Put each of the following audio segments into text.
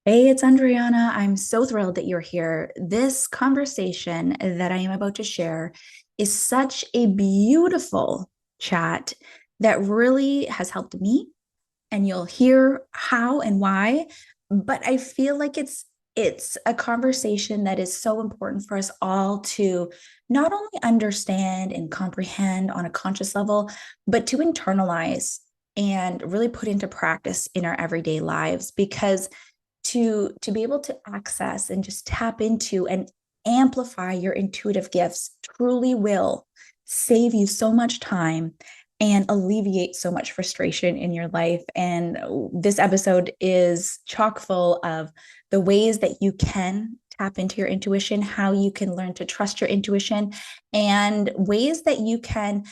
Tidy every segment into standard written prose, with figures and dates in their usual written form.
Hey, it's Andryanna. I'm so thrilled that you're here. This conversation that I am about to share is such a beautiful chat that really has helped me, and you'll hear how and why. But I feel like it's a conversation that is so important for us all to not only understand and comprehend on a conscious level, but to internalize and really put into practice in our everyday lives because to be able to access and just tap into and amplify your intuitive gifts truly will save you so much time and alleviate so much frustration in your life. And this episode is chock full of the ways that you can tap into your intuition, how you can learn to trust your intuition, and ways that you can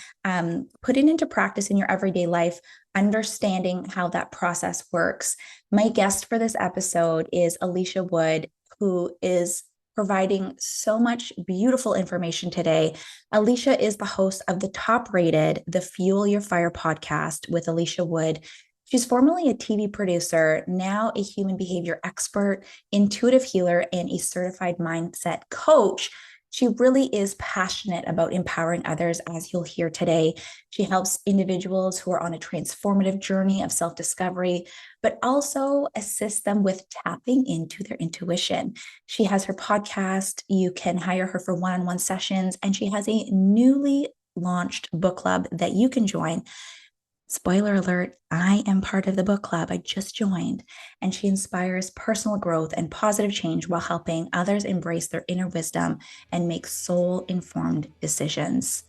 put it into practice in your everyday life, understanding how that process works. My guest for this episode is Alicia Wood, who is providing so much beautiful information today. Alicia is the host of the top rated The Fuel Your Fire podcast with Alicia Wood. She's formerly a TV producer, now a human behavior expert, intuitive healer, and a certified mindset coach. She really is passionate about empowering others, as you'll hear today. She helps individuals who are on a transformative journey of self discovery, but also assists them with tapping into their intuition. She has her podcast. You can hire her for one on one sessions, and she has a newly launched book club that you can join. Spoiler alert, I am part of the book club. I just joined, and she inspires personal growth and positive change while helping others embrace their inner wisdom and make soul informed decisions.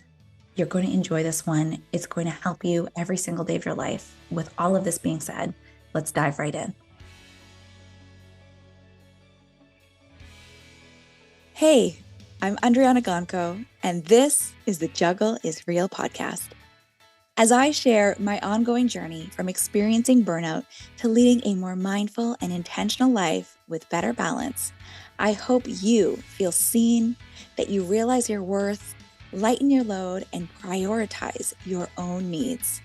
You're going to enjoy this one. It's going to help you every single day of your life. With all of this being said, let's dive right in. Hey, I'm Andryanna, and this is the Juggle is Real podcast. As I share my ongoing journey from experiencing burnout to leading a more mindful and intentional life with better balance, I hope you feel seen, that you realize your worth, lighten your load, and prioritize your own needs.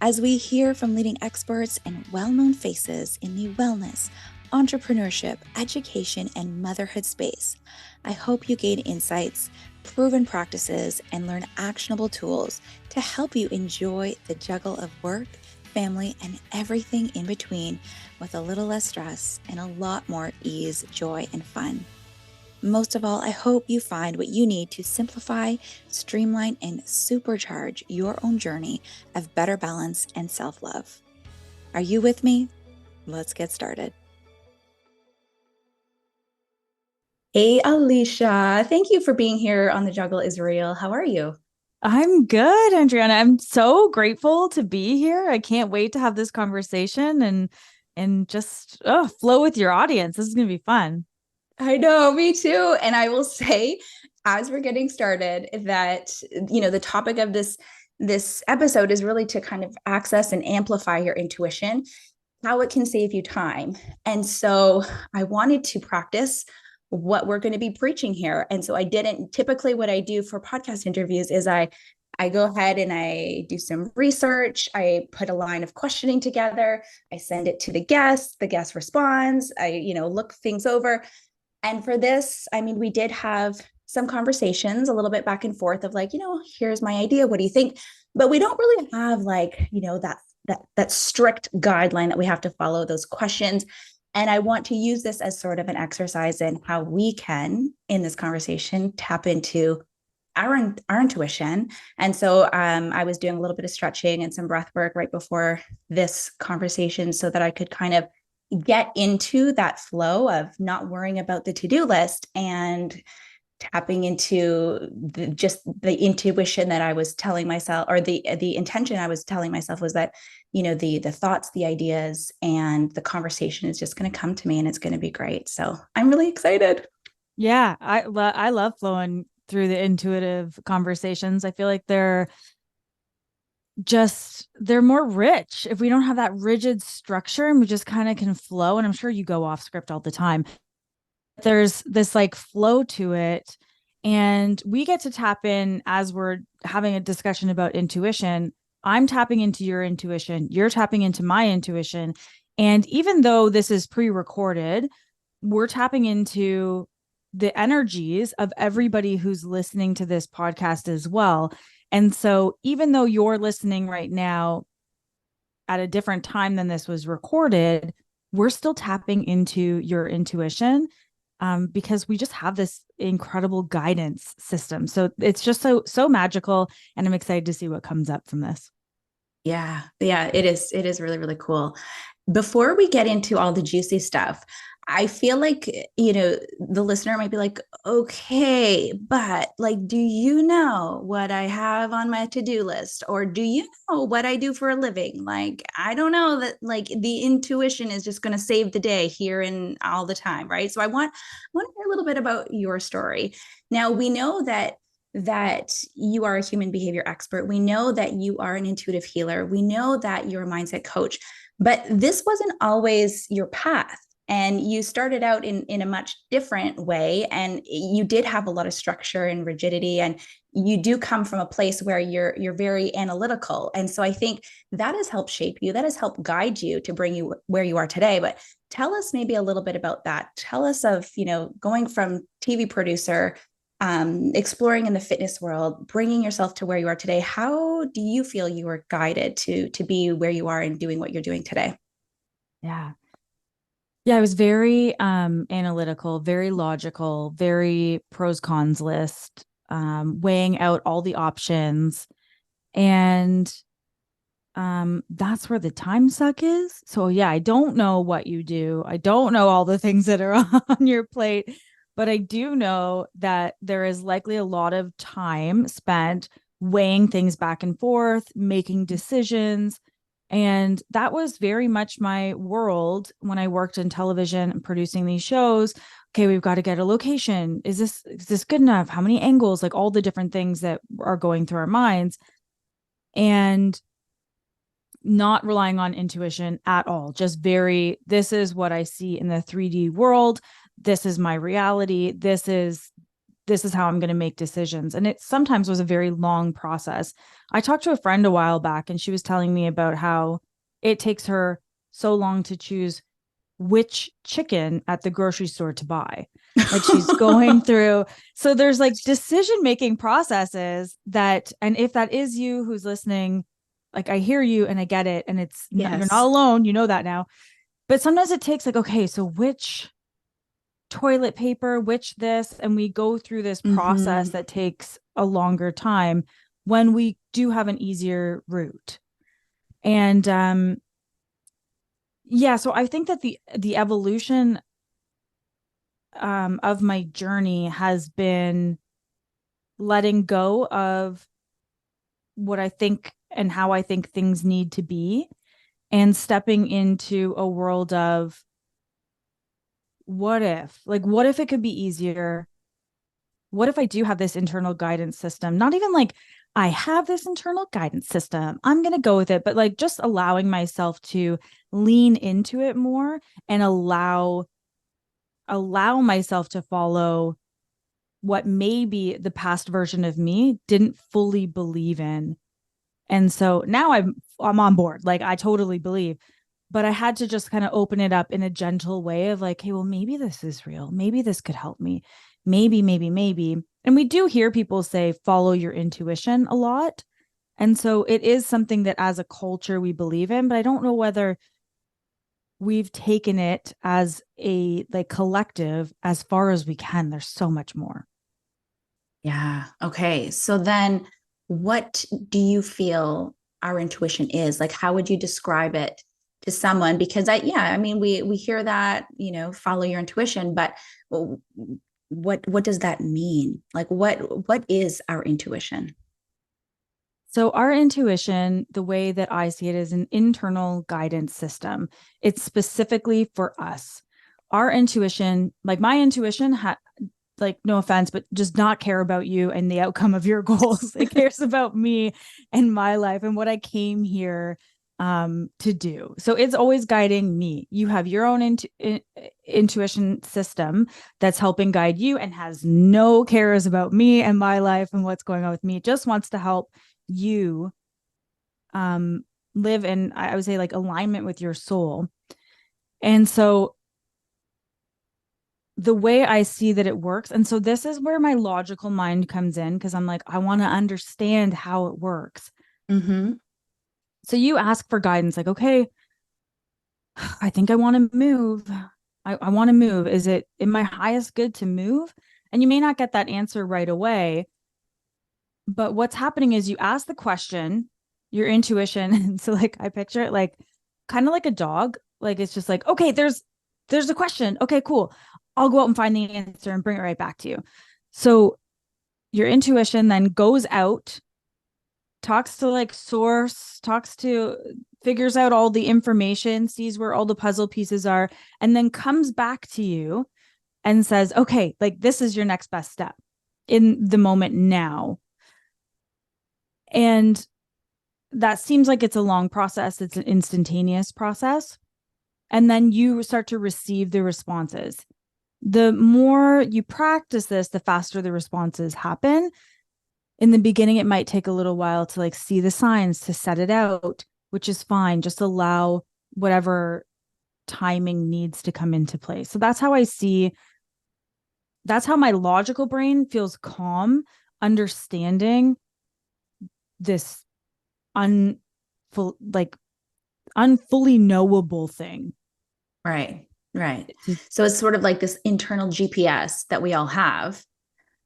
As we hear from leading experts and well-known faces in the wellness, entrepreneurship, education, and motherhood space, I hope you gain insights, proven practices, and learn actionable tools to help you enjoy the juggle of work, family, and everything in between with a little less stress and a lot more ease, joy, and fun. Most of all, I hope you find what you need to simplify, streamline, and supercharge your own journey of better balance and self-love. Are you with me? Let's get started. Hey, Alicia. Thank you for being here on The Juggle is Real. How are you? I'm good, Andryanna. I'm so grateful to be here. I can't wait to have this conversation and just flow with your audience. This is going to be fun. I know, me too. And I will say, as we're getting started, that the topic of this episode is really to kind of access and amplify your intuition, how it can save you time. And so I wanted to practice what we're going to be preaching here. And so I didn't typically what I do for podcast interviews is I go ahead and I do some research. I put a line of questioning together. I send it to the guest responds. I, look things over. And for this, I mean, we did have some conversations a little bit back and forth of like, here's my idea. What do you think? But we don't really have like, that strict guideline that we have to follow those questions. And I want to use this as sort of an exercise in how we can, in this conversation, tap into our intuition. And so I was doing a little bit of stretching and some breath work right before this conversation so that I could kind of get into that flow of not worrying about the to-do list and tapping into just the intuition that I was telling myself, or the intention I was telling myself was that, the thoughts, the ideas, and the conversation is just going to come to me and it's going to be great. So I'm really excited. Yeah, I love flowing through the intuitive conversations. I feel like they're more rich if we don't have that rigid structure and we just kind of can flow. And I'm sure you go off script all the time. There's this like flow to it. And we get to tap in as we're having a discussion about intuition. I'm tapping into your intuition. You're tapping into my intuition. And even though this is pre-recorded, we're tapping into the energies of everybody who's listening to this podcast as well. And so even though you're listening right now at a different time than this was recorded, we're still tapping into your intuition, because we just have this incredible guidance system. So it's just so magical. And I'm excited to see what comes up from this. Yeah. Yeah, it is. It is really, really cool. Before we get into all the juicy stuff, I feel like, the listener might be like, okay, but like, do you know what I have on my to-do list? Or do you know what I do for a living? Like, I don't know that like the intuition is just going to save the day here and all the time, right? So I want to hear a little bit about your story. Now, we know that you are a human behavior expert. We know that you are an intuitive healer. We know that you're a mindset coach, but this wasn't always your path. And you started out in a much different way. And you did have a lot of structure and rigidity. And you do come from a place where you're very analytical. And so I think that has helped shape you, that has helped guide you to bring you where you are today. But tell us maybe a little bit about that. Tell us of, going from TV producer, exploring in the fitness world, bringing yourself to where you are today. How do you feel you were guided to be where you are and doing what you're doing today? Yeah. Yeah, I was very analytical, very logical, very pros cons list, weighing out all the options. And that's where the time suck is. So yeah, I don't know what you do. I don't know all the things that are on your plate, but I do know that there is likely a lot of time spent weighing things back and forth, making decisions. And that was very much my world when I worked in television and producing these shows. Okay, we've got to get a location. Is this good enough? How many angles? Like all the different things that are going through our minds. And not relying on intuition at all. Just this is what I see in the 3D world. This is my reality. This is how I'm going to make decisions. And it sometimes was a very long process. I talked to a friend a while back and she was telling me about how it takes her so long to choose which chicken at the grocery store to buy. Like she's going through. So there's like decision-making processes and if that is you who's listening, like I hear you and I get it. And Yes. You're not alone. You know that now. But sometimes it takes like, okay, so which toilet paper, which this, and we go through this process that takes a longer time when we do have an easier route. And yeah, so I think that the evolution of my journey has been letting go of what I think and how I think things need to be, and stepping into a world of what if it could be easier? What if I do have this internal guidance system? Not even like I have this internal guidance system, I'm going to go with it, but like just allowing myself to lean into it more and allow myself to follow what maybe the past version of me didn't fully believe in. And so now I'm on board. Like I totally believe, but I had to just kind of open it up in a gentle way of like, hey, well, maybe this is real. Maybe this could help me. Maybe. And we do hear people say, follow your intuition a lot. And so it is something that as a culture we believe in, but I don't know whether we've taken it as a like collective as far as we can. There's so much more. Yeah. Okay. So then what do you feel our intuition is? Like, how would you describe it to someone? Because I mean, we hear that, follow your intuition, but what does that mean? Like, what is our intuition? So our intuition, the way that I see it, is an internal guidance system. It's specifically for us. Our intuition, like my intuition, like no offense, but does not care about you and the outcome of your goals. It cares about me and my life and what I came here to do. So it's always guiding me. You have your own intuition system that's helping guide you and has no cares about me and my life and what's going on with me. It just wants to help you live in, I would say, like alignment with your soul. And so the way I see that it works, and so this is where my logical mind comes in, because I'm like, I want to understand how it works. Mm-hmm. So you ask for guidance, like, okay, I think I want to move. I want to move. Is it in my highest good to move? And you may not get that answer right away. But what's happening is you ask the question, your intuition. And so like I picture it like kind of like a dog. Like it's just like, okay, there's a question. Okay, cool. I'll go out and find the answer and bring it right back to you. So your intuition then goes out, talks to like source, figures out all the information, sees where all the puzzle pieces are, and then comes back to you and says, okay, like this is your next best step in the moment now. And that seems like it's a long process. It's an instantaneous process. And then you start to receive the responses. The more you practice this, the faster the responses happen. In the beginning, it might take a little while to like see the signs, to set it out, which is fine. Just allow whatever timing needs to come into play. So that's how that's how my logical brain feels calm, understanding this like unfully knowable thing. Right. Right. So it's sort of like this internal GPS that we all have.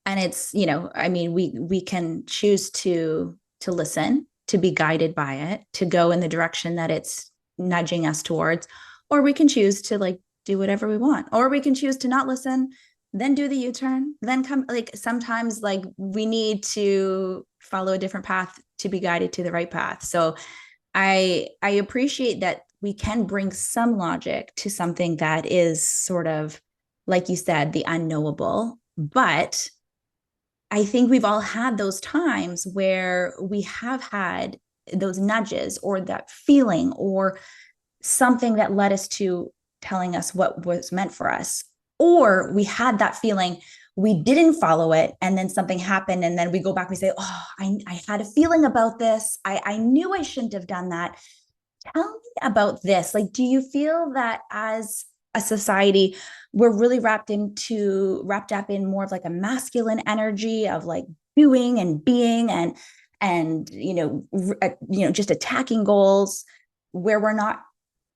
And it's, I mean, we can choose to listen, to be guided by it, to go in the direction that it's nudging us towards, or we can choose to like do whatever we want, or we can choose to not listen, then do the U-turn, then come. Like sometimes like we need to follow a different path to be guided to the right path. So I appreciate that we can bring some logic to something that is sort of, like you said, the unknowable. But I think we've all had those times where we have had those nudges or that feeling or something that led us to telling us what was meant for us. Or we had that feeling, we didn't follow it, and then something happened, and then we go back, we say, oh, I had a feeling about this. I knew I shouldn't have done that. Tell me about this. Like, do you feel that as a society, we're really wrapped up in more of like a masculine energy of like doing and being and just attacking goals, where we're not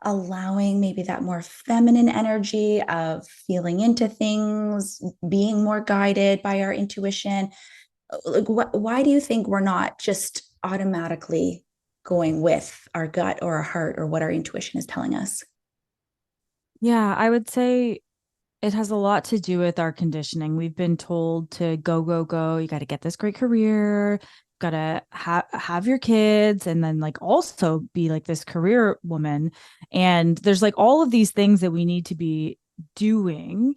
allowing maybe that more feminine energy of feeling into things, being more guided by our intuition? Like, why do you think we're not just automatically going with our gut or our heart or what our intuition is telling us? Yeah, I would say it has a lot to do with our conditioning. We've been told to go, go, go. You got to get this great career, got to have your kids, and then like also be like this career woman. And there's like all of these things that we need to be doing.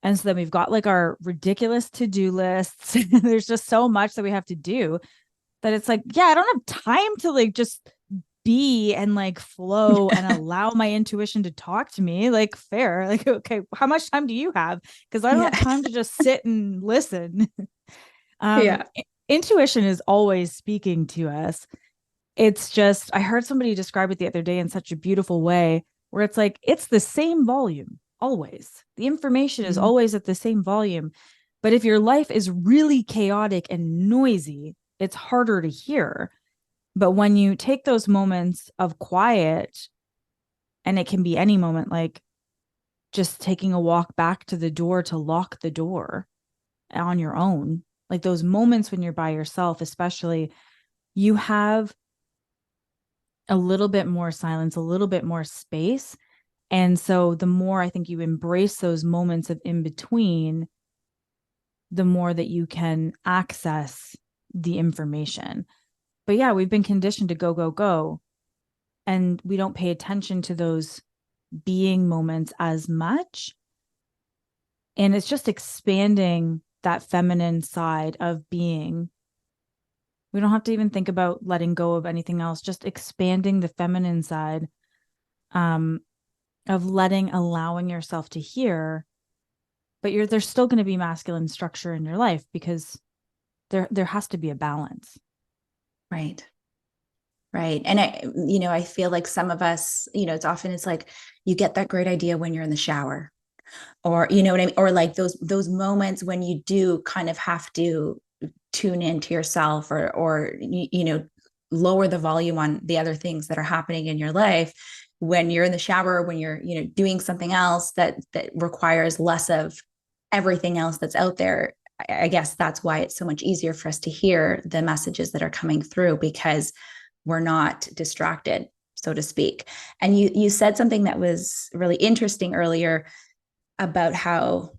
And so then we've got like our ridiculous to-do lists. There's just so much that we have to do that it's like, yeah, I don't have time to like just be and like flow and allow my intuition to talk to me. Like, fair. Like, okay, how much time do you have? Because I don't have time to just sit and listen. Yeah. Intuition is always speaking to us. It's just, I heard somebody describe it the other day in such a beautiful way, where it's like it's the same volume always. The information is always at the same volume. But if your life is really chaotic and noisy, it's harder to hear. But when you take those moments of quiet, and it can be any moment, like just taking a walk back to the door to lock the door on your own, like those moments when you're by yourself, especially, you have a little bit more silence, a little bit more space. And so the more I think you embrace those moments of in between, the more that you can access the information. But yeah, we've been conditioned to go, go, go. And we don't pay attention to those being moments as much. And it's just expanding that feminine side of being. We don't have to even think about letting go of anything else, just expanding the feminine side, of allowing yourself to hear. But there's still going to be masculine structure in your life, because there has to be a balance. Right. Right. And I feel like some of us, it's like you get that great idea when you're in the shower, or you know what I mean, or like those moments when you do kind of have to tune into yourself, or lower the volume on the other things that are happening in your life when you're in the shower, when you're doing something else that requires less of everything else that's out there. I guess that's why it's so much easier for us to hear the messages that are coming through, because we're not distracted, so to speak. And you said something that was really interesting earlier about how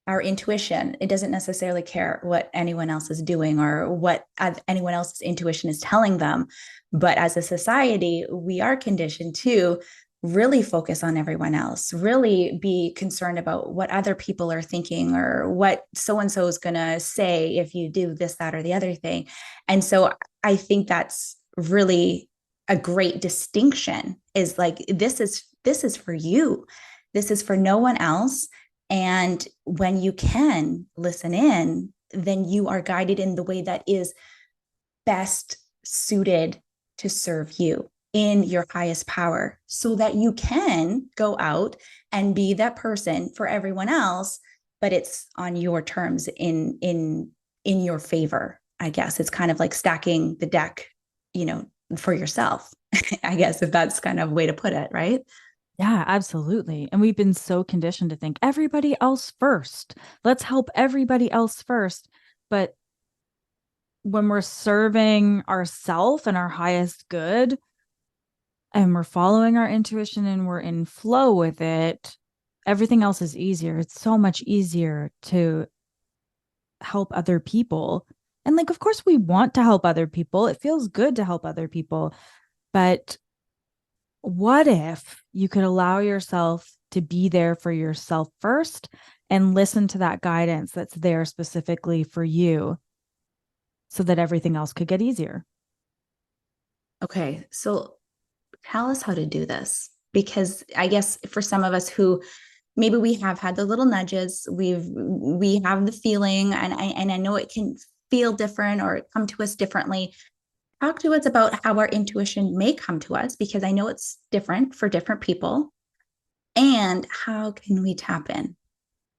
our intuition, it doesn't necessarily care what anyone else is doing or what anyone else's intuition is telling them. But as a society, we are conditioned to really focus on everyone else, really be concerned about what other people are thinking or what so and so is going to say if you do this, that, or the other thing. And so I think that's really a great distinction, is like, this is for you. This is for no one else. And when you can listen in, then you are guided in the way that is best suited to serve you in your highest power, so that you can go out and be that person for everyone else, but it's on your terms, in your favor. I guess it's kind of like stacking the deck, for yourself. I guess, if that's kind of a way to put it, right? Yeah, absolutely. And we've been so conditioned to think everybody else first. Let's help everybody else first. But when we're serving ourself and our highest good, and we're following our intuition and we're in flow with it, everything else is easier. It's so much easier to help other people. And like, of course, we want to help other people. It feels good to help other people. But what if you could allow yourself to be there for yourself first and listen to that guidance that's there specifically for you, so that everything else could get easier? Okay, so tell us how to do this, because I guess for some of us who maybe we have had the little nudges, we have the feeling, and I know it can feel different or come to us differently. Talk to us about how our intuition may come to us, because I know it's different for different people. And how can we tap in?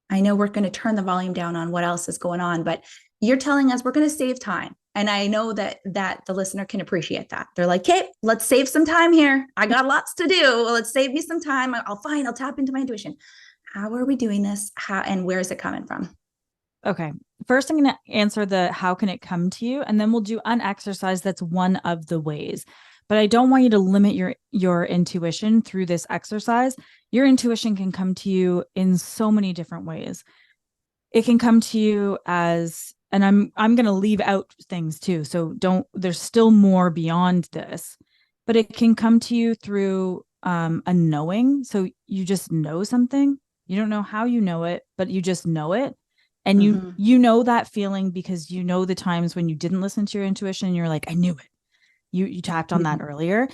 I know we're going to turn the volume down on what else is going on, but you're telling us we're going to save time. And I know that the listener can appreciate that. They're like, "Okay, let's save some time here. I got lots to do. Well, let's save me some time. I'll tap into my intuition." How are we doing this? How, and where is it coming from? Okay. First, I'm going to answer the how can it come to you, and then we'll do an exercise that's one of the ways. But I don't want you to limit your intuition through this exercise. Your intuition can come to you in so many different ways. It can come to you as, and I'm going to leave out things too. So there's still more beyond this, but it can come to you through a knowing. So you just know something. You don't know how you know it, but you just know it. And you know that feeling because you know the times when you didn't listen to your intuition and you're like, I knew it. You tapped on that earlier.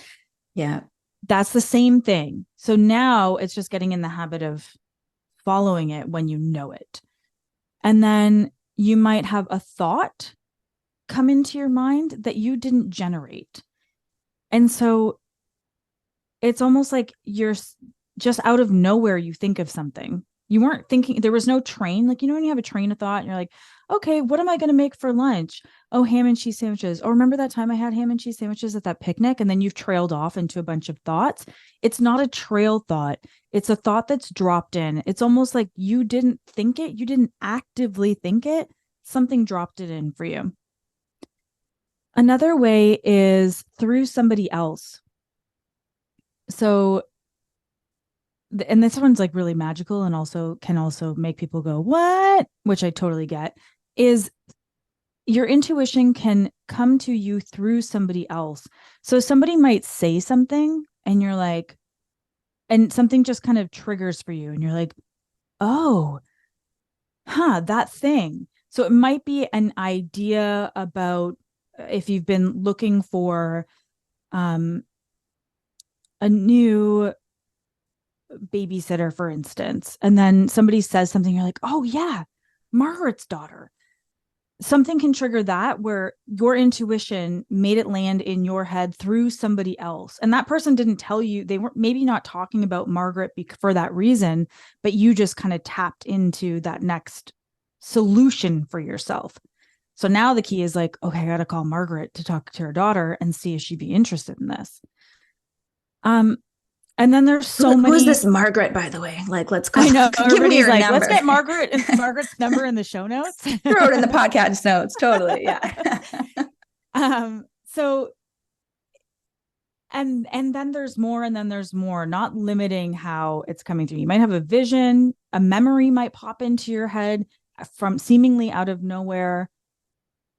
Yeah. That's the same thing. So now it's just getting in the habit of following it when you know it. And then you might have a thought come into your mind that you didn't generate. And so it's almost like you're just out of nowhere, you think of something. You weren't thinking, there was no train. Like, when you have a train of thought and you're like, okay, what am I going to make for lunch? Oh, ham and cheese sandwiches. Or remember that time I had ham and cheese sandwiches at that picnic? And then you've trailed off into a bunch of thoughts. It's not a trail thought. It's a thought that's dropped in. It's almost like you didn't think it. You didn't actively think it. Something dropped it in for you. Another way is through somebody else. So, and this one's like really magical and also can also make people go, what? Which I totally get, is your intuition can come to you through somebody else. So somebody might say something and you're like, and something just kind of triggers for you and you're like, oh, that thing. So it might be an idea about, if you've been looking for a new babysitter, for instance, and then somebody says something, you're like, oh yeah, Margaret's daughter. something can trigger that where your intuition made it land in your head through somebody else. And that person didn't tell you, they weren't maybe not talking about Margaret for that reason, but you just kind of tapped into that next solution for yourself. So now the key is like, okay, I got to call Margaret to talk to her daughter and see if she'd be interested in this. And then there's so many. Who's this Margaret, by the way? Like, let's call. I know. Give me your like, number. Let's get Margaret's number in the show notes. Throw it in the podcast notes. Totally. Yeah. So, and then there's more, and then there's more, not limiting how it's coming through. You might have a vision, a memory might pop into your head from seemingly out of nowhere.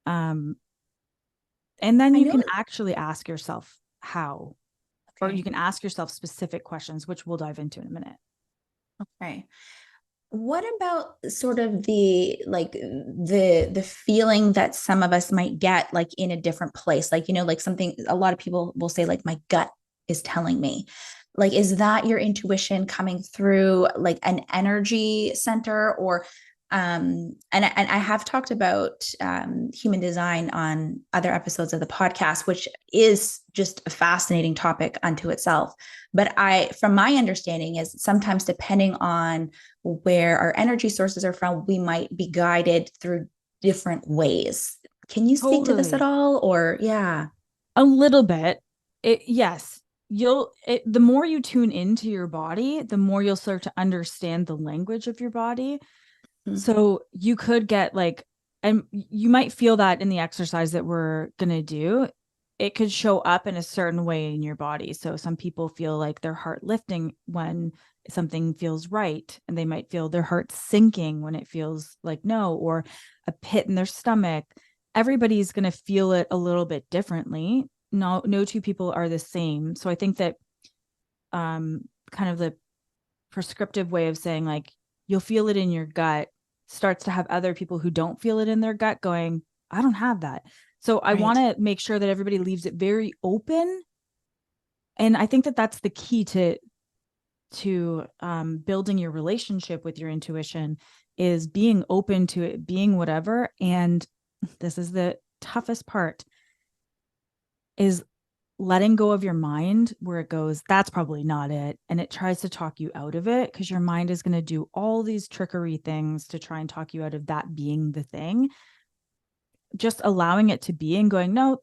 And then you can actually ask yourself how. Or you can ask yourself specific questions, which we'll dive into in a minute. Okay. What about sort of the feeling that some of us might get like in a different place? Like, like something, a lot of people will say like, my gut is telling me. Like, is that your intuition coming through like an energy center? Or and I have talked about human design on other episodes of the podcast, which is just a fascinating topic unto itself. But from my understanding is sometimes depending on where our energy sources are from, we might be guided through different ways. Can you speak to this at all? Or yeah, a little bit. Yes. The more you tune into your body, the more you'll start to understand the language of your body. So you could get like, and you might feel that in the exercise that we're going to do, it could show up in a certain way in your body. So some people feel like their heart lifting when something feels right, and they might feel their heart sinking when it feels like no, or a pit in their stomach. Everybody's going to feel it a little bit differently. No two people are the same. So I think that kind of the prescriptive way of saying like, you'll feel it in your gut starts to have other people who don't feel it in their gut going, I don't have that. So I want to make sure that everybody leaves it very open. And I think that that's the key to building your relationship with your intuition, is being open to it, being whatever. And this is the toughest part, is letting go of your mind where it goes, that's probably not it. And it tries to talk you out of it, because your mind is going to do all these trickery things to try and talk you out of that being the thing. Just allowing it to be and going, no,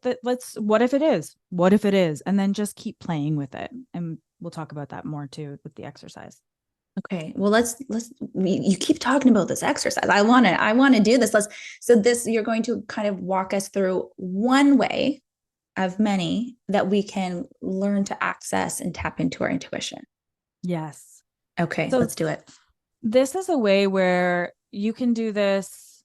what if it is? What if it is? And then just keep playing with it. And we'll talk about that more too with the exercise. Okay. Well, you keep talking about this exercise. I want to do this. You're going to kind of walk us through one way of many that we can learn to access and tap into our intuition. Yes. Okay, so let's do it. This is a way where you can do this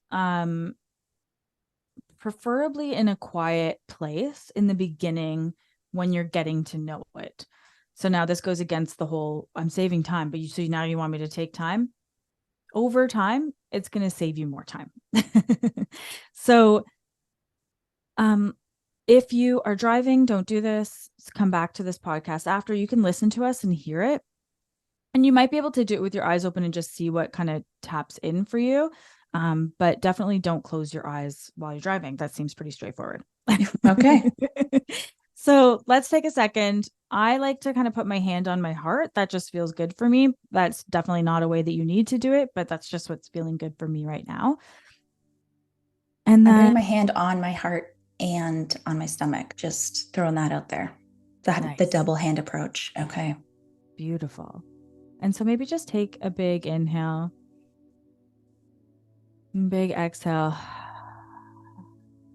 preferably in a quiet place in the beginning when you're getting to know it. So now this goes against the whole, I'm saving time, but now you want me to take time? Over time, it's going to save you more time. So, if you are driving, don't do this. Come back to this podcast after. You can listen to us and hear it. And you might be able to do it with your eyes open and just see what kind of taps in for you. But definitely don't close your eyes while you're driving. That seems pretty straightforward. Okay. So let's take a second. I like to kind of put my hand on my heart. That just feels good for me. That's definitely not a way that you need to do it, but that's just what's feeling good for me right now. And then I'm putting my hand on my heart and on my stomach, just throwing that out there. The double hand approach. Okay. Beautiful. And so maybe just take a big inhale, big exhale.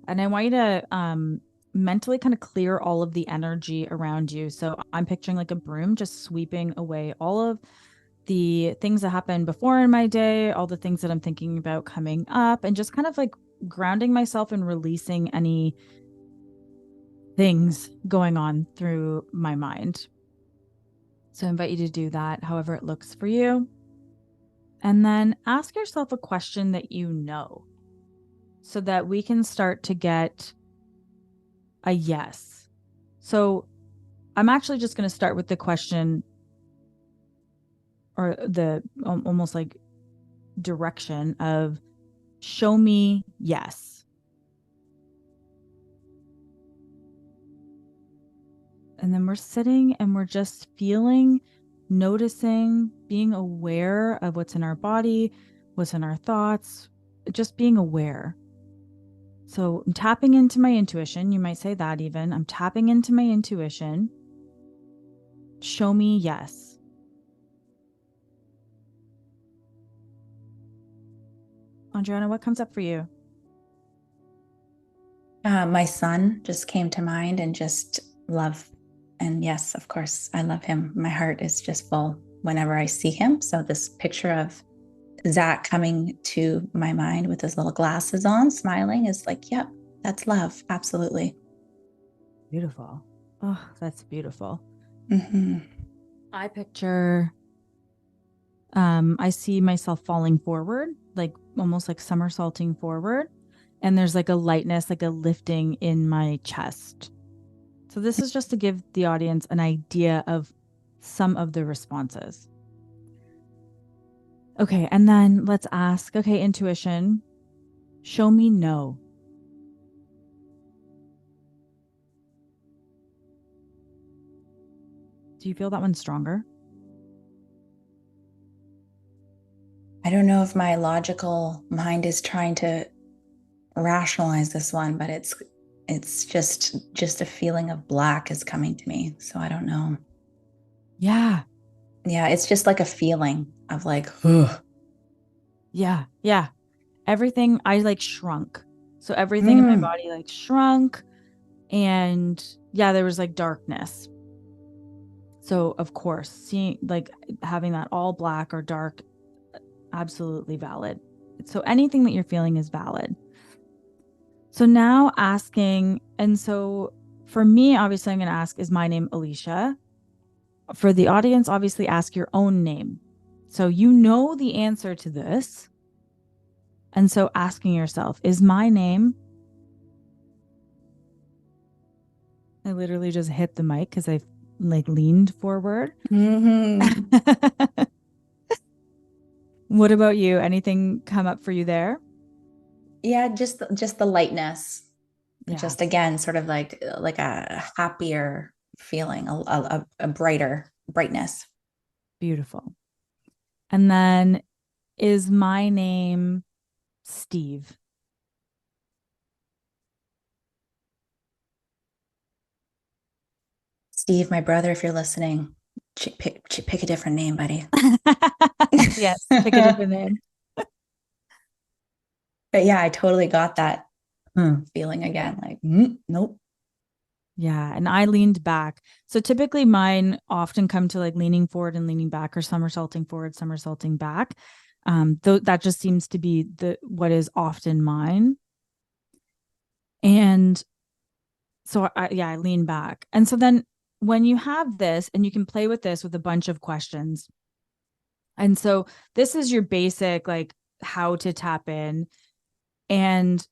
And I want you to mentally kind of clear all of the energy around you. So I'm picturing like a broom just sweeping away all of the things that happened before in my day, all the things that I'm thinking about coming up, and just kind of like grounding myself and releasing any things going on through my mind. So I invite you to do that however it looks for you. And then ask yourself a question that you know, so that we can start to get a yes. So I'm actually just going to start with the question, or the almost like direction of show me yes. And then we're sitting and we're just feeling, noticing, being aware of what's in our body, what's in our thoughts, just being aware. So I'm tapping into my intuition. You might say that even. I'm tapping into my intuition. Show me yes. Andryanna, what comes up for you? My son just came to mind, and just love. And yes, of course, I love him. My heart is just full whenever I see him. So this picture of Zach coming to my mind with his little glasses on, smiling, is like, yep, that's love. Absolutely. Beautiful. Oh, that's beautiful. Mm-hmm. I picture, I see myself falling forward, like almost like somersaulting forward. And there's like a lightness, like a lifting in my chest. So this is just to give the audience an idea of some of the responses. Okay, and then let's ask, okay, intuition, show me no. Do you feel that one stronger? I don't know if my logical mind is trying to rationalize this one, but it's just a feeling of black is coming to me. So I don't know. Yeah. Yeah, it's just like a feeling of like, ugh. Yeah. Yeah. Everything, I like shrunk. So everything in my body like shrunk. And yeah, there was like darkness. So of course, seeing like having that all black or dark, absolutely valid. So anything that you're feeling is valid. So now asking, and so for me, obviously I'm going to ask, is my name Alicia? For the audience, obviously ask your own name. So you know the answer to this. And so asking yourself, is my name? I literally just hit the mic because I like leaned forward. Mm-hmm. What about you? Anything come up for you there? Yeah, just the lightness. Yeah. Just again, sort of like a happier feeling, a brighter brightness. Beautiful. And then is my name Steve? Steve, my brother, if you're listening, pick a different name, buddy. Yes, pick a different name. But yeah, I totally got that feeling again. Like, nope. Yeah. And I leaned back. So typically mine often come to like leaning forward and leaning back, or somersaulting forward, somersaulting back. That just seems to be what is often mine. And so I lean back. And so then when you have this, and you can play with this with a bunch of questions. And so this is your basic, like how to tap in. And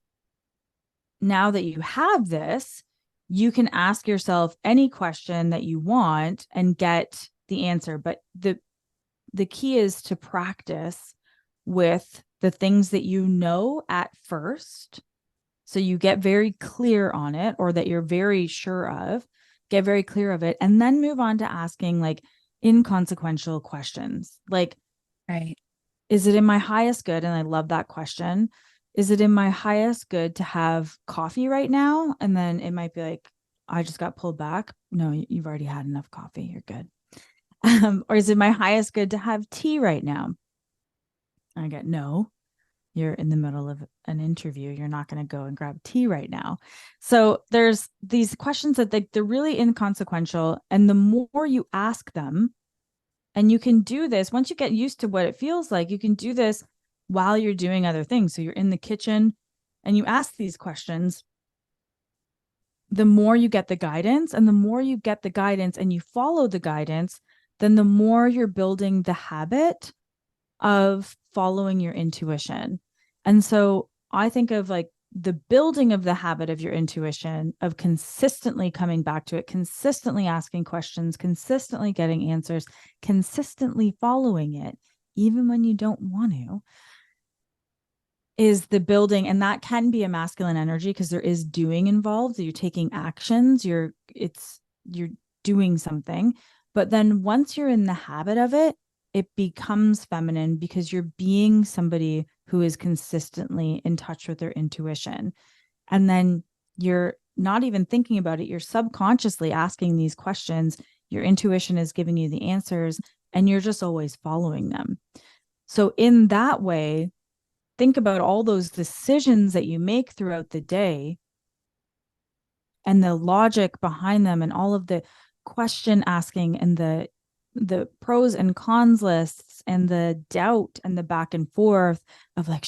now that you have this, you can ask yourself any question that you want and get the answer. But the key is to practice with the things that you know at first. So you get very clear on it, or that you're very sure of, get very clear of it, and then move on to asking like inconsequential questions. Like, Right. is it in my highest good? And I love that question. Is it in my highest good to have coffee right now? And then it might be like, I just got pulled back. No, you've already had enough coffee. You're good. Or is it my highest good to have tea right now? And I get, no, you're in the middle of an interview. You're not going to go and grab tea right now. So there's these questions that they're really inconsequential. And the more you ask them, and you can do this once you get used to what it feels like, you can do this while you're doing other things. So you're in the kitchen and you ask these questions. The more you get the guidance, and the more you get the guidance and you follow the guidance, then the more you're building the habit of following your intuition. And so I think of like the building of the habit of your intuition, of consistently coming back to it, consistently asking questions, consistently getting answers, consistently following it, even when you don't want to, is the building. And that can be a masculine energy because there is doing involved. You're taking actions. You're doing something. But then once you're in the habit of it, it becomes feminine because you're being somebody who is consistently in touch with their intuition. And then you're not even thinking about it. You're subconsciously asking these questions. Your intuition is giving you the answers, and you're just always following them. So in that way, think about all those decisions that you make throughout the day and the logic behind them and all of the question asking and the pros and cons lists and the doubt and the back and forth of like,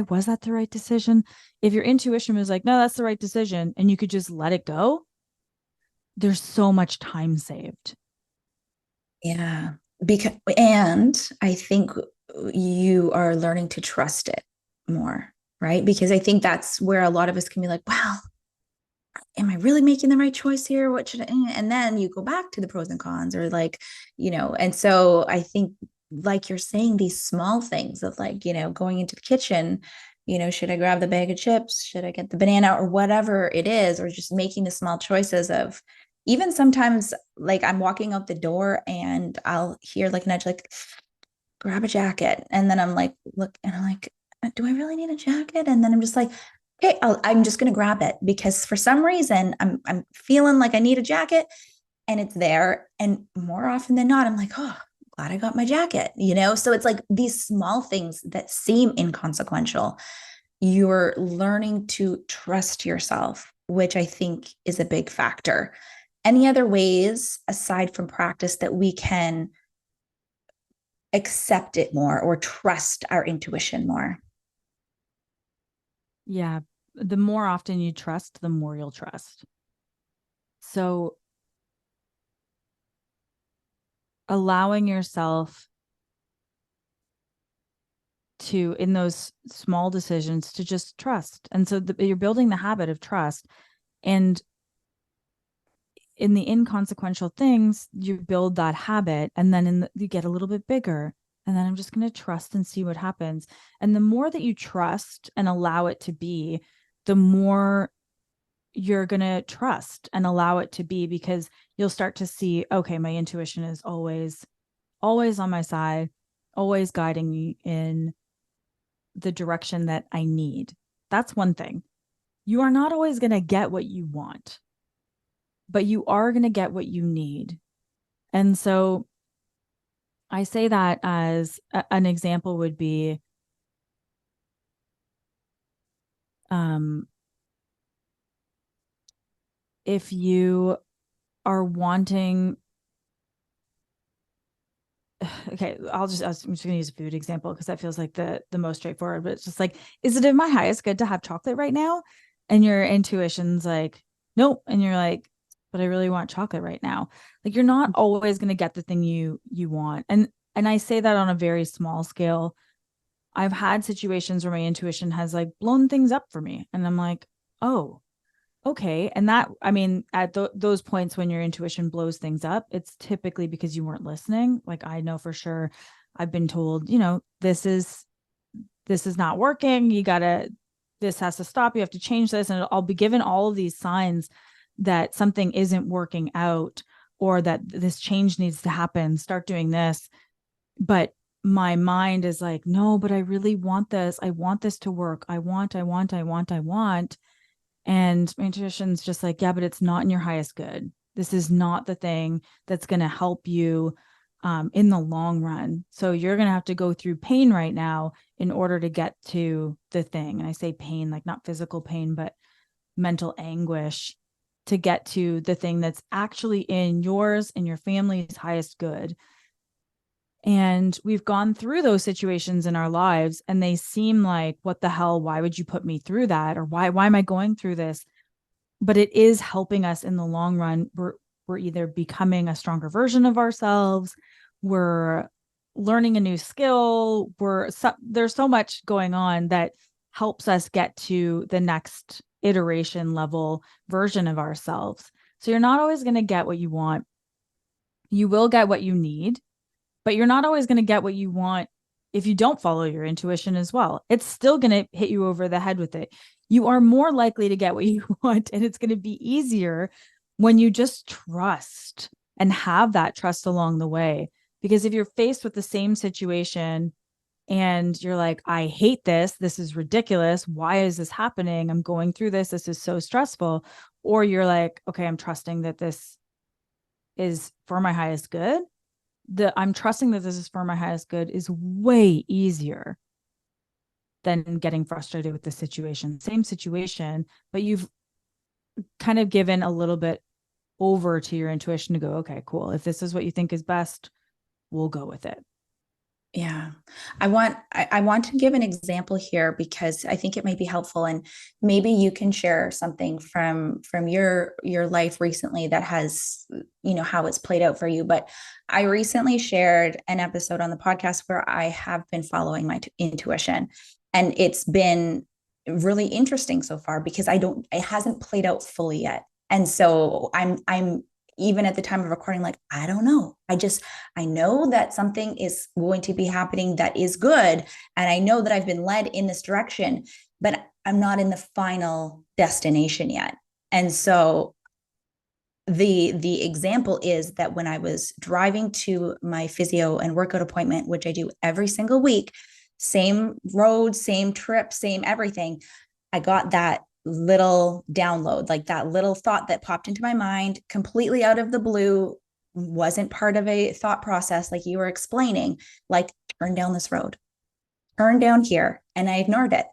was that the right decision? If your intuition was like, no, that's the right decision, and you could just let it go, there's so much time saved. Yeah. And I think you are learning to trust it more, right? Because I think that's where a lot of us can be like, wow, am I really making the right choice here? What should I? And then you go back to the pros and cons, or like, and so I think, like you're saying, these small things of like, going into the kitchen, should I grab the bag of chips? Should I get the banana, or whatever it is, or just making the small choices of, even sometimes like I'm walking out the door and I'll hear like nudge, like grab a jacket. And then I'm like, look, and I'm like, do I really need a jacket? And then I'm just like, okay, I'm just going to grab it because for some reason I'm feeling like I need a jacket and it's there. And more often than not, I'm like, oh, glad I got my jacket, So it's like these small things that seem inconsequential. You're learning to trust yourself, which I think is a big factor. Any other ways aside from practice that we can accept it more or trust our intuition more? Yeah. The more often you trust, the more you'll trust. So allowing yourself to, in those small decisions, to just trust. And so you're building the habit of trust. And in the inconsequential things, you build that habit, and then you get a little bit bigger. And then I'm just going to trust and see what happens. And the more that you trust and allow it to be, the more you're going to trust and allow it to be, because you'll start to see, okay, my intuition is always on my side, always guiding me in the direction that I need. That's one thing. You are not always going to get what you want, but you are going to get what you need. And so I say that as an example would be, if you are wanting, okay, I'm just going to use a food example because that feels like the most straightforward, but it's just like, is it in my highest good to have chocolate right now? And your intuition's like, nope. And you're like, but I really want chocolate right now. Like, you're not always going to get the thing you want. And I say that on a very small scale. I've had situations where my intuition has like blown things up for me. And I'm like, oh, okay. And that, I mean, at those points when your intuition blows things up, it's typically because you weren't listening. Like, I know for sure I've been told, this is not working. This has to stop. You have to change this. And I'll be given all of these signs that something isn't working out, or that this change needs to happen. Start doing this. But my mind is like, no, but I really want this. I want this to work. I want. And my intuition's just like, yeah, but it's not in your highest good. This is not the thing that's going to help you in the long run. So you're going to have to go through pain right now in order to get to the thing. And I say pain, like not physical pain, but mental anguish, to get to the thing that's actually in yours and your family's highest good. And we've gone through those situations in our lives, and they seem like, what the hell? Why would you put me through that? Or why am I going through this? But it is helping us in the long run. We're either becoming a stronger version of ourselves, we're learning a new skill, there's so much going on that helps us get to the next iteration level version of ourselves. So you're not always going to get what you want. You will get what you need, but you're not always going to get what you want if you don't follow your intuition as well. It's still going to hit you over the head with it. You are more likely to get what you want, and it's going to be easier when you just trust and have that trust along the way. Because if you're faced with the same situation and you're like, I hate this, this is ridiculous, why is this happening? I'm going through this, this is so stressful. Or you're like, okay, I'm trusting that this is for my highest good. I'm trusting that this is for my highest good is way easier than getting frustrated with the situation. Same situation, but you've kind of given a little bit over to your intuition to go, okay, cool. If this is what you think is best, we'll go with it. Yeah. I want to give an example here because I think it might be helpful, and maybe you can share something from your life recently that has, how it's played out for you. But I recently shared an episode on the podcast where I have been following my intuition, and it's been really interesting so far because it hasn't played out fully yet. And so I'm even at the time of recording, like, I don't know. I know that something is going to be happening that is good. And I know that I've been led in this direction, but I'm not in the final destination yet. And so the example is that when I was driving to my physio and workout appointment, which I do every single week, same road, same trip, same everything, I got that little download, like that little thought that popped into my mind completely out of the blue, wasn't part of a thought process like you were explaining, like, turn down this road, turn down here. And I ignored it.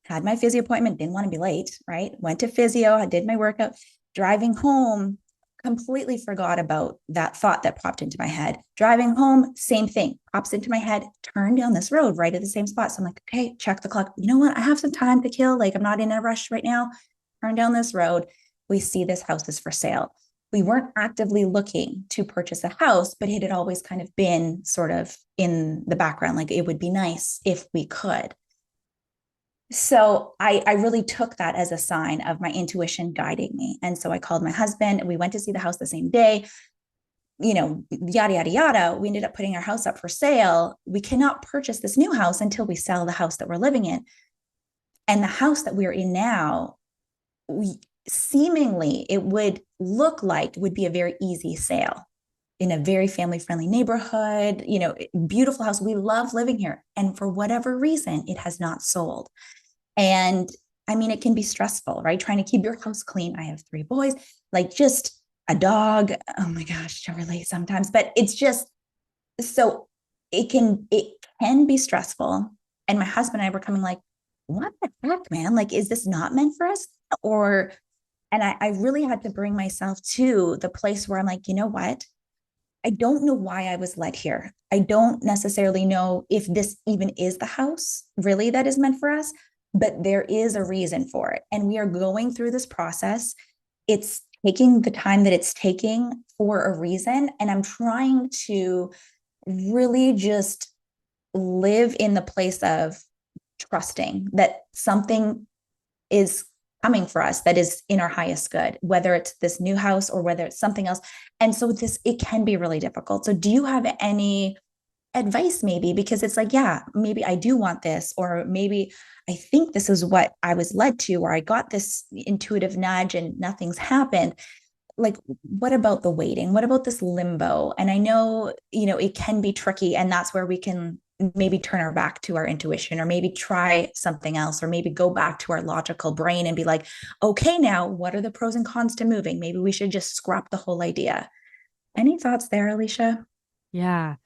Had my physio appointment, didn't want to be late, right? Went to physio, I did my workout, driving home, completely forgot about that thought that popped into my head. Driving home, same thing, pops into my head, turn down this road right at the same spot. So I'm like, okay, check the clock. You know what? I have some time to kill. Like, I'm not in a rush right now. Turn down this road. We see this house is for sale. We weren't actively looking to purchase a house, but it had always kind of been sort of in the background. Like, it would be nice if we could. So I really took that as a sign of my intuition guiding me. And so I called my husband and we went to see the house the same day, yada, yada, yada. We ended up putting our house up for sale. We cannot purchase this new house until we sell the house that we're living in. And the house that we're in now, seemingly it would look like it would be a very easy sale in a very family-friendly neighborhood, beautiful house. We love living here. And for whatever reason, it has not sold. And I mean, it can be stressful, right? Trying to keep your house clean. I have 3 boys, like just a dog. Oh my gosh, to relate sometimes, but it's just, so it can be stressful. And my husband and I were coming like, what the heck, man? Like, is this not meant for us? And I really had to bring myself to the place where I'm like, you know what? I don't know why I was led here. I don't necessarily know if this even is the house really that is meant for us, but there is a reason for it. And we are going through this process. It's taking the time that it's taking for a reason. And I'm trying to really just live in the place of trusting that something is coming for us that is in our highest good, whether it's this new house or whether it's something else. And so it can be really difficult. So do you have any advice maybe? Because it's like, yeah, maybe I do want this, or maybe I think this is what I was led to, or I got this intuitive nudge and nothing's happened. Like, what about the waiting? What about this limbo? And I know, it can be tricky, and that's where we can maybe turn our back to our intuition, or maybe try something else, or maybe go back to our logical brain and be like, okay, now what are the pros and cons to moving? Maybe we should just scrap the whole idea. Any thoughts there, Alicia? Yeah,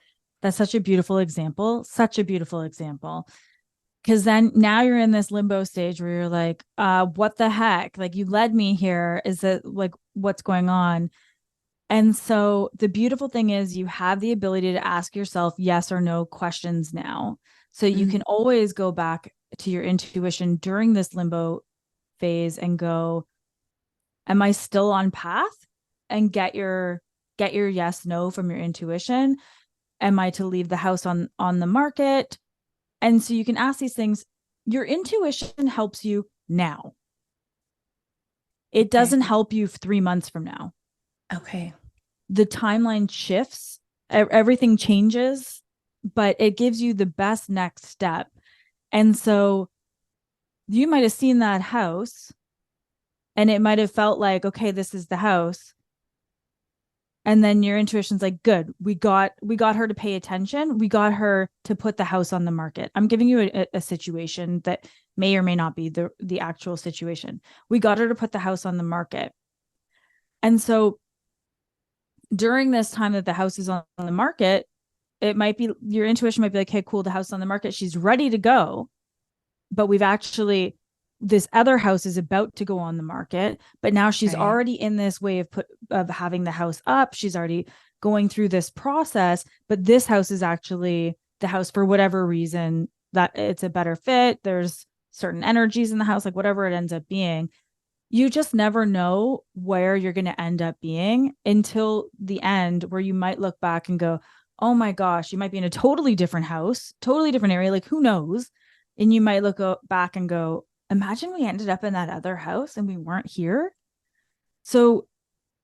that's such a beautiful example. Such a beautiful example. Because then now you're in this limbo stage where you're like, what the heck? Like, you led me here. Is it like, what's going on? And so the beautiful thing is you have the ability to ask yourself yes or no questions now. So you can always go back to your intuition during this limbo phase and go, am I still on path? And get your yes, no from your intuition. Am I to leave the house on the market? And so you can ask these things. Your intuition helps you now. It doesn't help you 3 months from now. Okay. The timeline shifts, everything changes, but it gives you the best next step. And so you might have seen that house and it might have felt like, okay, this is the house. And then your intuition's like, good, we got her to pay attention. We got her to put the house on the market. I'm giving you a situation that may or may not be the actual situation. We got her to put the house on the market. And so during this time that the house is on the market, it might be, your intuition might be like, hey, cool, the house is on the market. She's ready to go. But we've actually, this other house is about to go on the market, but now she's already in this way of having the house up. She's already going through this process, but this house is actually the house for whatever reason that it's a better fit. There's certain energies in the house, like whatever it ends up being. You just never know where you're going to end up being until the end, where you might look back and go, oh my gosh, you might be in a totally different house, totally different area. Like who knows? And you might look back and go, imagine we ended up in that other house and we weren't here. So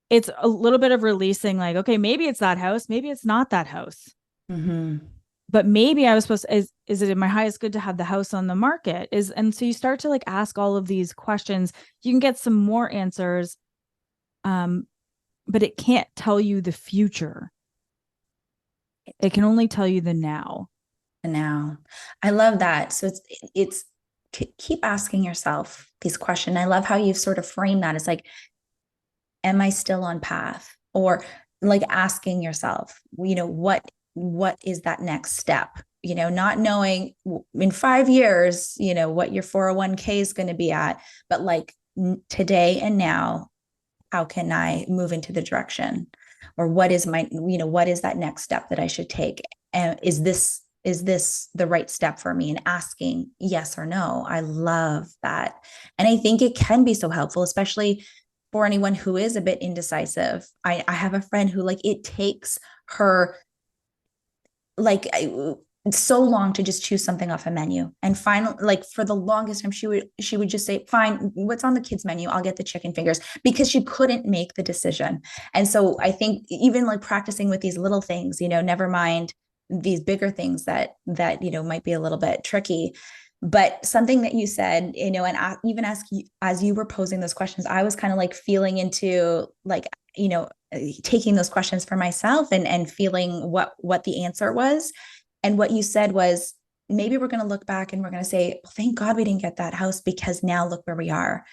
it's a little bit of releasing, like, okay, maybe it's that house, maybe it's not that house. Mm-hmm. But maybe I was supposed to, is it in my highest good to have the house on the market? And so you start to like ask all of these questions. You can get some more answers, but it can't tell you the future. It can only tell you the now. The now. I love that. So it's keep asking yourself these questions. I love how you've sort of framed that. It's like, am I still on path? Or like asking yourself, what is that next step? Not knowing in 5 years, what your 401k is going to be at, but like today and now, how can I move into the direction? Or what is what is that next step that I should take? And is this the right step for me? And asking yes or no. I love that. And I think it can be so helpful, especially for anyone who is a bit indecisive. I have a friend who like, it takes her like so long to just choose something off a menu. And finally, like for the longest time, she would just say, fine, what's on the kids menu? I'll get the chicken fingers, because she couldn't make the decision. And so I think even like practicing with these little things, never mind these bigger things that might be a little bit tricky. But something that you said, and even as you were posing those questions, I was kind of like feeling into like, taking those questions for myself and feeling what the answer was. And what you said was, maybe we're going to look back and we're going to say, well, thank God we didn't get that house, because now look where we are.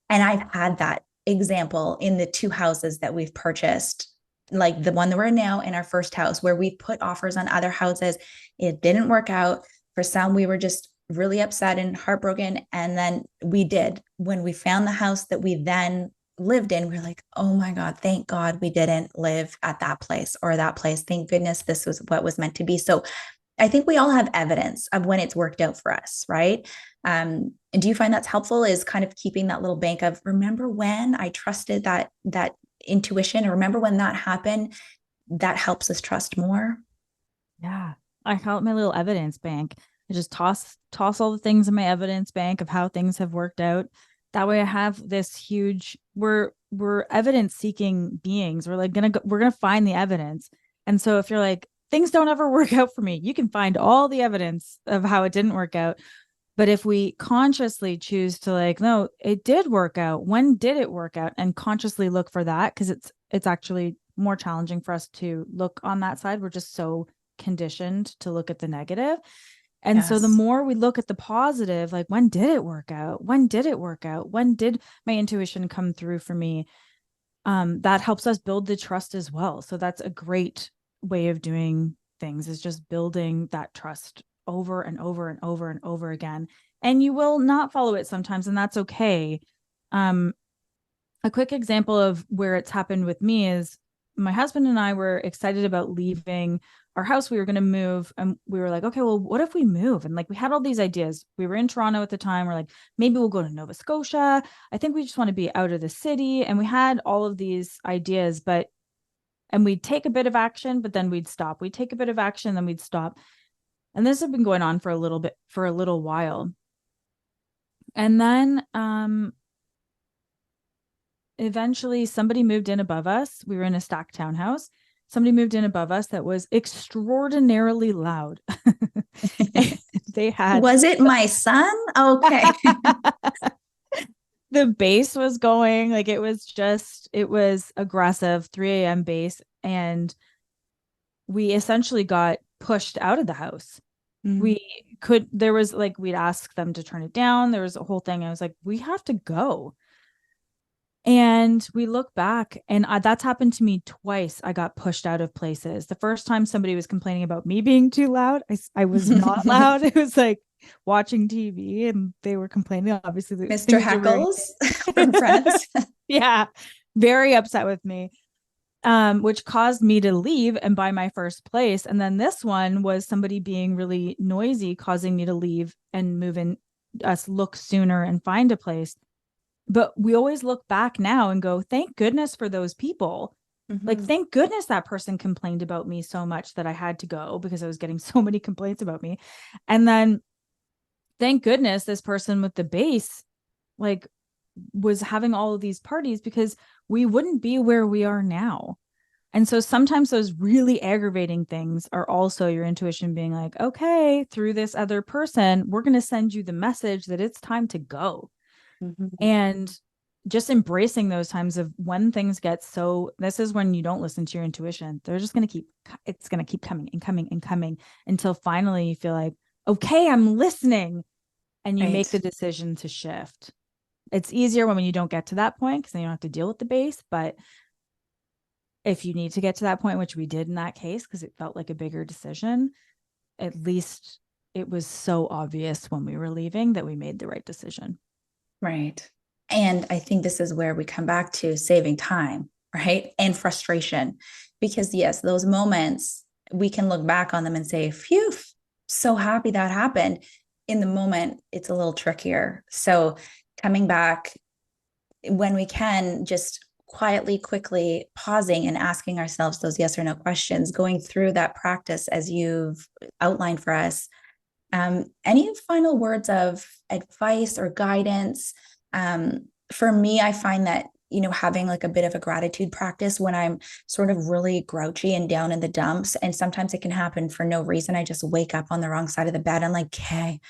And I've had that example in the 2 houses that we've purchased, like the one that we're in now and our first house, where we put offers on other houses. It didn't work out. For some, we were just really upset and heartbroken. And then we did. When we found the house that we then lived in, we were like, oh my God, thank God we didn't live at that place or that place. Thank goodness this was what was meant to be. So I think we all have evidence of when it's worked out for us, right? And do you find that's helpful, is kind of keeping that little bank of, remember when I trusted that intuition, or remember when that happened? That helps us trust more. Yeah. I call it my little evidence bank. I just toss all the things in my evidence bank of how things have worked out. That way I have this huge, we're evidence seeking beings. We're like we're going to find the evidence. And so if you're like, things don't ever work out for me, you can find all the evidence of how it didn't work out. But if we consciously choose to like, no, it did work out. When did it work out? And consciously look for that, because it's actually more challenging for us to look on that side. We're just so conditioned to look at the negative. And Yes. So the more we look at the positive, like, when did it work out? When did it work out? When did my intuition come through for me? That helps us build the trust as well. So that's a great way of doing things, is just building that trust over and over and over and over again. And you will not follow it sometimes, and that's okay. A quick example of where it's happened with me is my husband and I were excited about leaving our house. We were going to move, and we were like, okay, well, what if we move? And like, we had all these ideas. We were in Toronto at the time. We're like, maybe we'll go to Nova Scotia. I think we just want to be out of the city. And we had all of these ideas, and we'd take a bit of action, but then we'd stop. We'd take a bit of action, then we'd stop. And this had been going on for a little while. And then, eventually somebody moved in above us. We were in a stacked townhouse. Somebody moved in above us that was extraordinarily loud. They had. Was it my son? Okay. the bass was going, like it was aggressive 3 a.m. bass, and we essentially got pushed out of the house. There was like, we'd ask them to turn it down. There was a whole thing. I was like, we have to go. And we look back, and that's happened to me twice. I got pushed out of places. The first time somebody was complaining about me being too loud. I was not loud. It was like watching TV, and they were complaining. Obviously, Mr. Heckles from Friends. Yeah, very upset with me, which caused me to leave and buy my first place. And then this one was somebody being really noisy, causing me to leave and move in, us look sooner and find a place. But we always look back now and go, thank goodness for those people. Like, thank goodness that person complained about me so much that I had to go, because I was getting so many complaints about me. And then thank goodness this person with the bass, like, was having all of these parties, because we wouldn't be where we are now. And so sometimes those really aggravating things are also your intuition being like, okay, through this other person, we're going to send you the message that it's time to go. And just embracing those times of when things get so, this is when you don't listen to your intuition. They're just going to it's going to keep coming and coming and coming until finally you feel like, okay, I'm listening. And you make the decision to shift. It's easier when you don't get to that point, because then you don't have to deal with the base. But if you need to get to that point, which we did in that case, because it felt like a bigger decision, at least it was so obvious when we were leaving that we made the right decision. Right. And I think this is where we come back to saving time, right? And frustration. Because yes, those moments, we can look back on them and say, phew, so happy that happened. In the moment, it's a little trickier. So coming back when we can, just quietly, quickly pausing and asking ourselves those yes or no questions, going through that practice as you've outlined for us. Any final words of advice or guidance? For me, I find that, having like a bit of a gratitude practice when I'm sort of really grouchy and down in the dumps, and sometimes it can happen for no reason. I just wake up on the wrong side of the bed. I'm like, okay,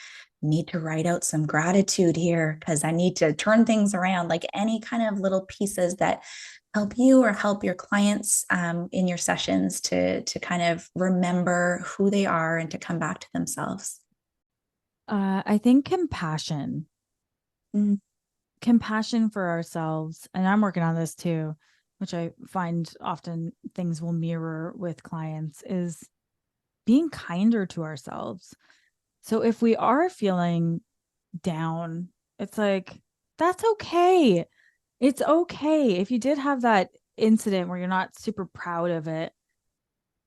need to write out some gratitude here because I need to turn things around. Like any kind of little pieces that help you or help your clients in your sessions to kind of remember who they are and to come back to themselves. I think compassion. Compassion for ourselves. And I'm working on this too, which I find often things will mirror with clients, is being kinder to ourselves. So if we are feeling down, it's like, that's okay. It's okay. If you did have that incident where you're not super proud of it,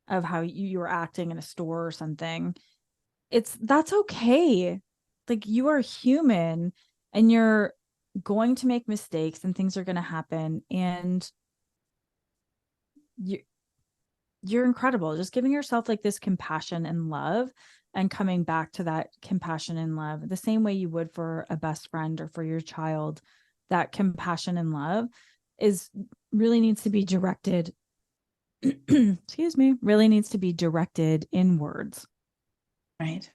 of how you were acting in a store or something, that's okay. Like, you are human and you're going to make mistakes and things are going to happen, and you're incredible. Just giving yourself like this compassion and love, and coming back to that compassion and love the same way you would for a best friend or for your child. That compassion and love really needs to be directed really needs to be directed inwards. Right.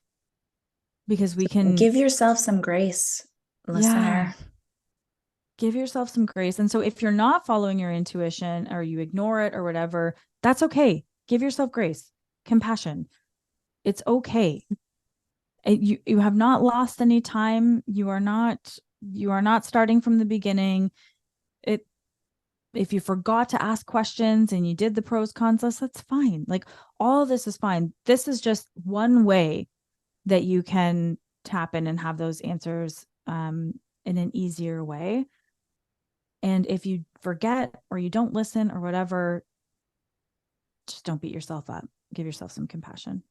Because we can give yourself some grace, listener. Yeah. Give yourself some grace. And so if you're not following your intuition or you ignore it or whatever, that's okay. Give yourself grace, compassion. It's okay. You have not lost any time. You are not starting from the beginning. If you forgot to ask questions and you did the pros cons list, that's fine. Like, all of this is fine. This is just one way that you can tap in and have those answers in an easier way. And if you forget or you don't listen or whatever, just don't beat yourself up. Give yourself some compassion.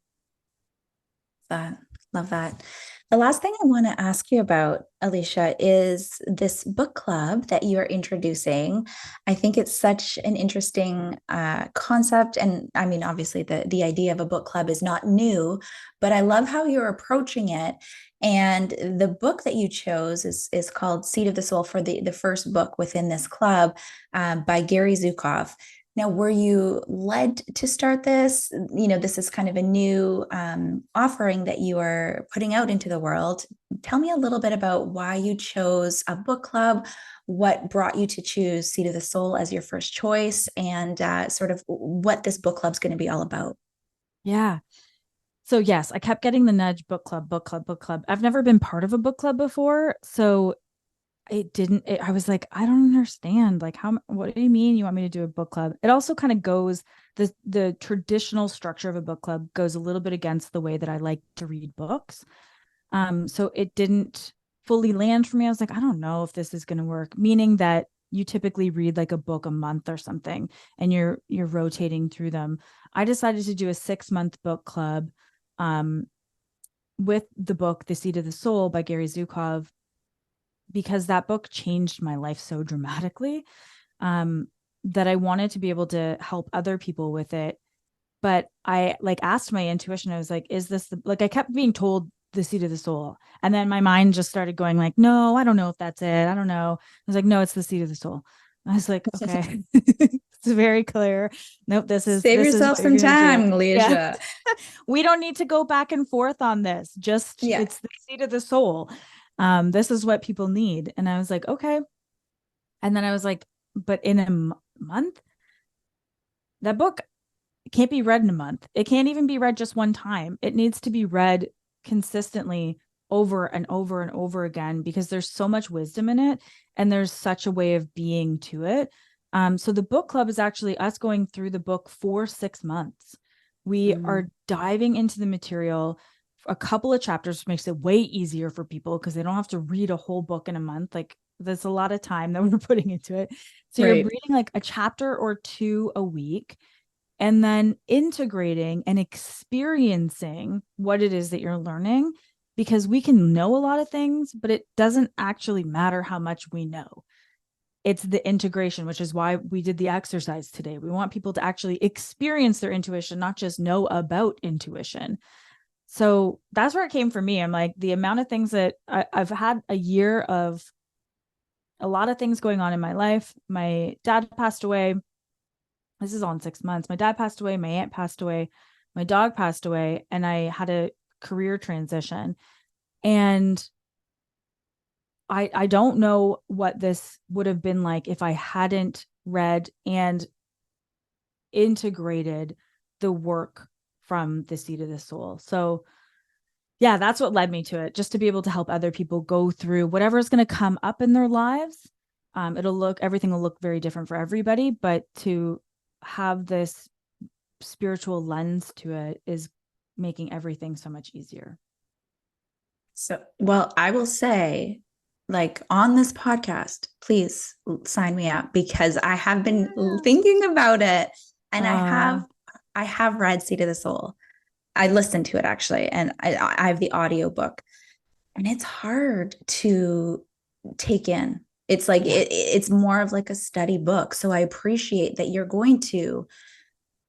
Love that. The last thing I want to ask you about, Alicia, is this book club that you are introducing. I think it's such an interesting concept. And I mean, obviously the idea of a book club is not new, but I love how you're approaching it. And the book that you chose is called Seed of the Soul, for the first book within this club by Gary Zukav. Now, were you led to start this? This is kind of a new offering that you are putting out into the world. Tell me a little bit about why you chose a book club, what brought you to choose Seat of the Soul as your first choice, and sort of what this book club is going to be all about. Yeah. So yes, I kept getting the nudge, book club, book club, book club. I've never been part of a book club before. So I was like, I don't understand. Like, what do you mean you want me to do a book club? It also kind of goes, the traditional structure of a book club goes a little bit against the way that I like to read books. So it didn't fully land for me. I was like, I don't know if this is going to work, meaning that you typically read like a book a month or something, and you're rotating through them. I decided to do a 6-month book club with the book, The Seat of the Soul by Gary Zukov, because that book changed my life so dramatically that I wanted to be able to help other people with it. But I asked my intuition, I was like, is this I kept being told the seat of the soul. And then my mind just started going like, no, I don't know if that's it. I don't know. I was like, no, it's the seat of the soul. I was like, okay, it's very clear. Nope, Save this yourself is what some time, do. Alicia. Yeah. We don't need to go back and forth on this. Just It's the seat of the soul. This is what people need. And I was like, okay. And then I was like, but in a month, that book can't be read in a month. It can't even be read just one time. It needs to be read consistently over and over and over again, because there's so much wisdom in it and there's such a way of being to it. So the book club is actually us going through the book for 6 months. We are diving into the material, a couple of chapters, which makes it way easier for people because they don't have to read a whole book in a month. Like, there's a lot of time that we're putting into it. So you're reading like a chapter or 2 a week, and then integrating and experiencing what it is that you're learning, because we can know a lot of things, but it doesn't actually matter how much we know. It's the integration, which is why we did the exercise today. We want people to actually experience their intuition, not just know about intuition. So that's where it came for me. I'm like, the amount of things that I've had a year of a lot of things going on in my life. My dad passed away. This is all in 6 months. My dad passed away. My aunt passed away. My dog passed away. And I had a career transition. And I don't know what this would have been like if I hadn't read and integrated the work from The Seat of the Soul. So yeah, that's what led me to it, just to be able to help other people go through whatever is going to come up in their lives. Everything will look very different for everybody, but to have this spiritual lens to it is making everything so much easier. So, well, I will say, like, on this podcast, please sign me up, because I have been thinking about it, and I have read Seat of the Soul. I listened to it actually, and I have the audio book, and it's hard to take in. It's like it's more of like a study book. So I appreciate that you're going to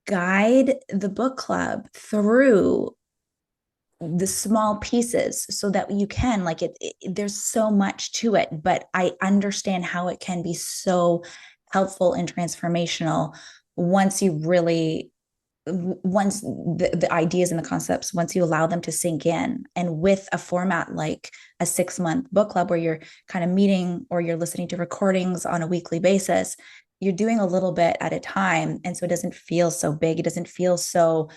guide the book club through the small pieces so that you can there's so much to it, but I understand how it can be so helpful and transformational once you really once the ideas and the concepts, once you allow them to sink in. And with a format like a 6-month book club where you're kind of meeting or you're listening to recordings on a weekly basis, you're doing a little bit at a time, and so it doesn't feel so big, it doesn't feel so,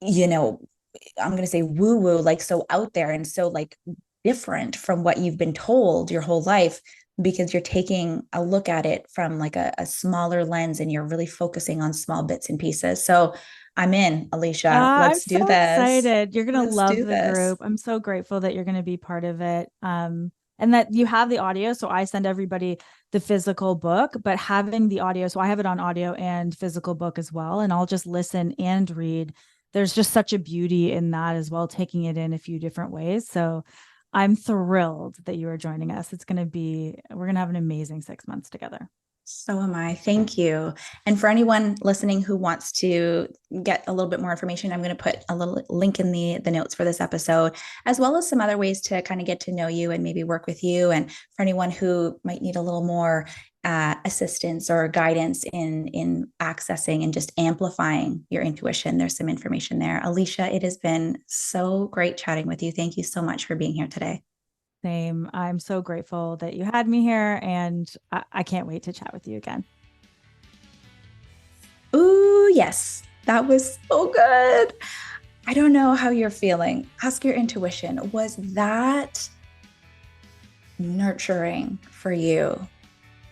I'm going to say woo woo, like so out there and so like different from what you've been told your whole life, because you're taking a look at it from like a smaller lens and you're really focusing on small bits and pieces. So I'm in, Alicia. Let's do this. Excited. You're going to love the group. I'm so grateful that you're going to be part of it. And that you have the audio. So I send everybody the physical book, but having the audio. So I have it on audio and physical book as well. And I'll just listen and read. There's just such a beauty in that as well, taking it in a few different ways. So I'm thrilled that you are joining us. We're going to have an amazing 6 months together. So am I. Thank you. And for anyone listening who wants to get a little bit more information, I'm going to put a little link in the notes for this episode, as well as some other ways to kind of get to know you and maybe work with you. And for anyone who might need a little more assistance or guidance in accessing and just amplifying your intuition, there's some information there. Alicia, it has been so great chatting with you. Thank you so much for being here today. Same. I'm so grateful that you had me here, and I can't wait to chat with you again. Ooh, yes, that was so good. I don't know how you're feeling. Ask your intuition. Was that nurturing for you?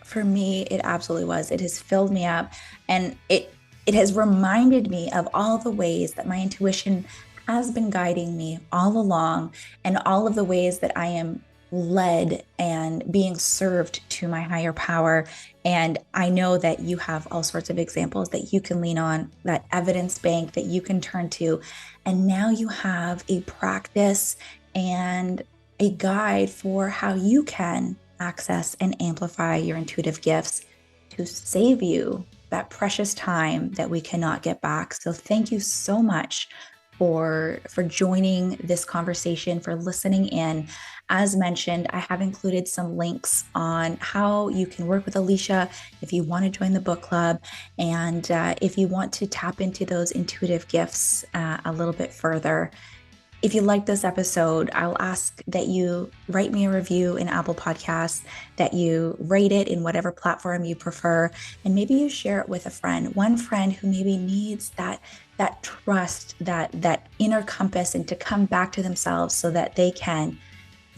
For me, it absolutely was. It has filled me up, and it has reminded me of all the ways that my intuition has been guiding me all along, and all of the ways that I am led and being served to my higher power. And I know that you have all sorts of examples that you can lean on, that evidence bank that you can turn to. And now you have a practice and a guide for how you can access and amplify your intuitive gifts to save you that precious time that we cannot get back. So thank you so much for joining this conversation, for listening in. As mentioned, I have included some links on how you can work with Alicia if you want to join the book club, and if you want to tap into those intuitive gifts a little bit further. If you like this episode, I'll ask that you write me a review in Apple Podcasts, that you rate it in whatever platform you prefer, and maybe you share it with a friend, one friend who maybe needs that trust, that inner compass, and to come back to themselves so that they can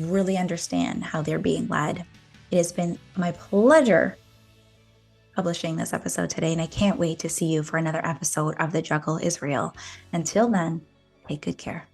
really understand how they're being led. It has been my pleasure publishing this episode today, and I can't wait to see you for another episode of The Juggle is Real. Until then, take good care.